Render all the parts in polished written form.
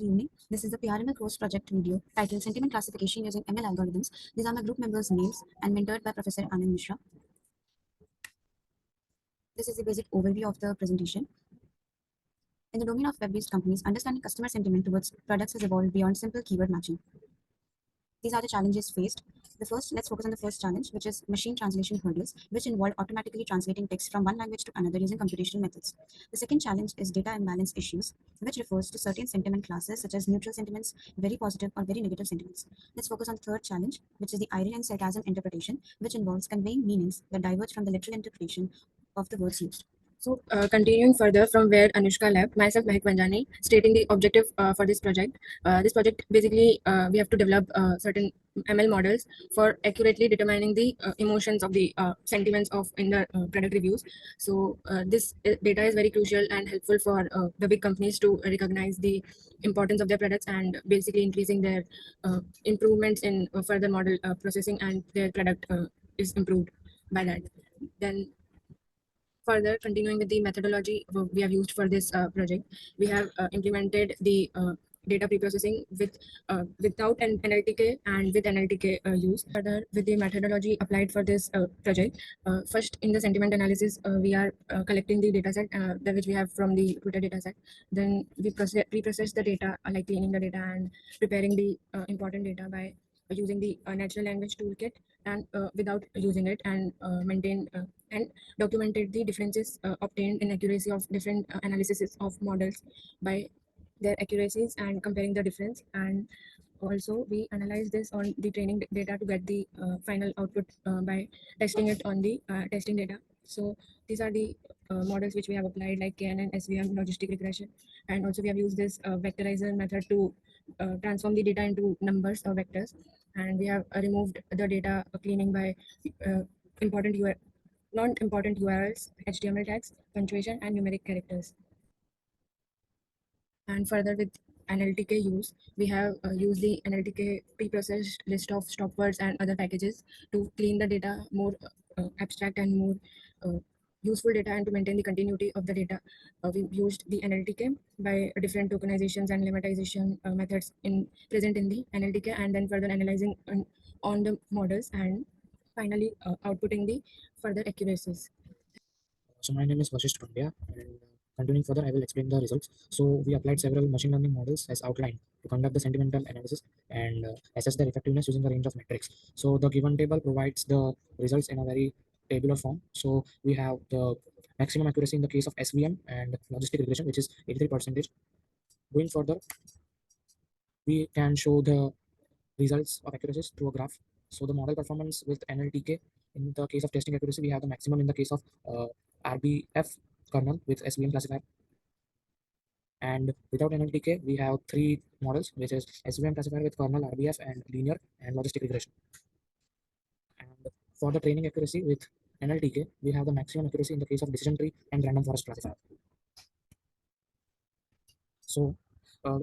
Good evening. This is the PRML course project video titled Sentiment Classification Using ML Algorithms. These are my group members' names and mentored by Professor Anand Mishra. This is the basic overview of the presentation. In the domain of web-based companies, understanding customer sentiment towards products has evolved beyond simple keyword matching. These are the challenges faced. Let's focus on the first challenge, which is machine translation hurdles, which involve automatically translating text from one language to another using computational methods. The second challenge is data imbalance issues, which refers to certain sentiment classes such as neutral sentiments, very positive or very negative sentiments. Let's focus on the third challenge, which is the irony and sarcasm interpretation, which involves conveying meanings that diverge from the literal interpretation of the words used. So, continuing further from where Anushka left, myself Mehak Panjani, stating the objective for this project. This project basically we have to develop certain ML models for accurately determining the emotions of the sentiments of in the product reviews. So this data is very crucial and helpful for the big companies to recognize the importance of their products and basically increasing their improvements in further model processing, and their product is improved by that. Then further, continuing with the methodology we have used for this project, we have implemented the data preprocessing without an NLTK and with NLTK use. Further, with the methodology applied for this project, first in the sentiment analysis, we are collecting the data set which we have from the Twitter data set. Then we preprocess the data, like cleaning the data and preparing the important data by using the natural language toolkit, and without using it, and maintain and documented the differences obtained in accuracy of different analyses of models by their accuracies and comparing the difference. And also we analyze this on the training data to get the final output by testing it on the testing data. So these are the models which we have applied, like KNN, SVM, logistic regression, and also we have used this vectorizer method to transform the data into numbers or vectors, and we have removed the data cleaning by important non-important URLs, HTML tags, punctuation, and numeric characters. And further, with NLTK use, we have used the NLTK pre-processed list of stop words and other packages to clean the data more abstract and more useful data, and to maintain the continuity of the data. We used the NLTK by different tokenizations and lemmatization methods present in the NLTK, and then further analyzing on the models, and finally outputting the further accuracies. So my name is Vashisht Pandya, and continuing further, I will explain the results. So we applied several machine learning models as outlined to conduct the sentimental analysis and assess their effectiveness using a range of metrics. So the given table provides the results in a very tabular form. So we have the maximum accuracy in the case of SVM and logistic regression, which is 83%. Going further, we can show the results of accuracies through a graph. So the model performance with NLTK, in the case of testing accuracy, we have the maximum in the case of RBF kernel with SVM classifier. And without NLTK, we have three models, which is SVM classifier with kernel, RBF, and linear and logistic regression. And for the training accuracy with NLTK, we have the maximum accuracy in the case of decision tree and random forest classifier. So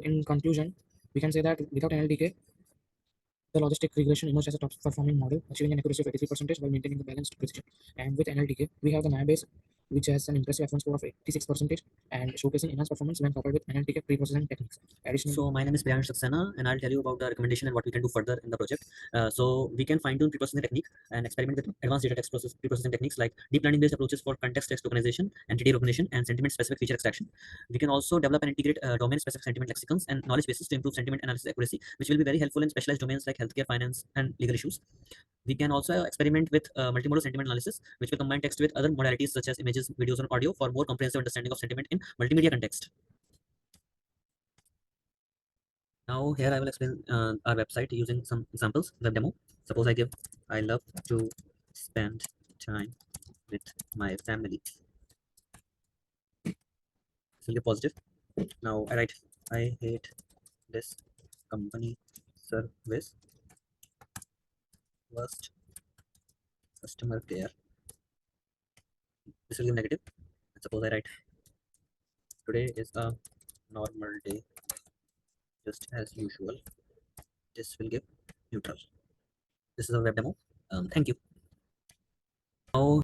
in conclusion, we can say that without NLTK, the logistic regression emerged as a top performing model, achieving an accuracy of 83% while maintaining the balanced precision. And with NLTK, we have the MABase, which has an impressive F1 score of 86% and showcasing enhanced performance when coupled with NLTK pre-processing techniques. Additionally, So my name is Priyansh Saxena, and I'll tell you about the recommendation and what we can do further in the project. So we can fine-tune pre-processing technique and experiment with advanced data text pre-processing techniques like deep learning-based approaches for context text tokenization, entity recognition, and sentiment-specific feature extraction. We can also develop and integrate domain-specific sentiment lexicons and knowledge bases to improve sentiment analysis accuracy, which will be very helpful in specialized domains like healthcare, finance, and legal issues. We can also experiment with multimodal sentiment analysis, which will combine text with other modalities such as images, videos, and audio for more comprehensive understanding of sentiment in multimedia context. Now here I will explain our website using some examples, web demo. Suppose I love to spend time with my family. This will be positive. Now I write, I hate this company service, worst customer care. This will give negative. And suppose I write, today is a normal day, just as usual. This will give neutral. This is a web demo. Thank you. Now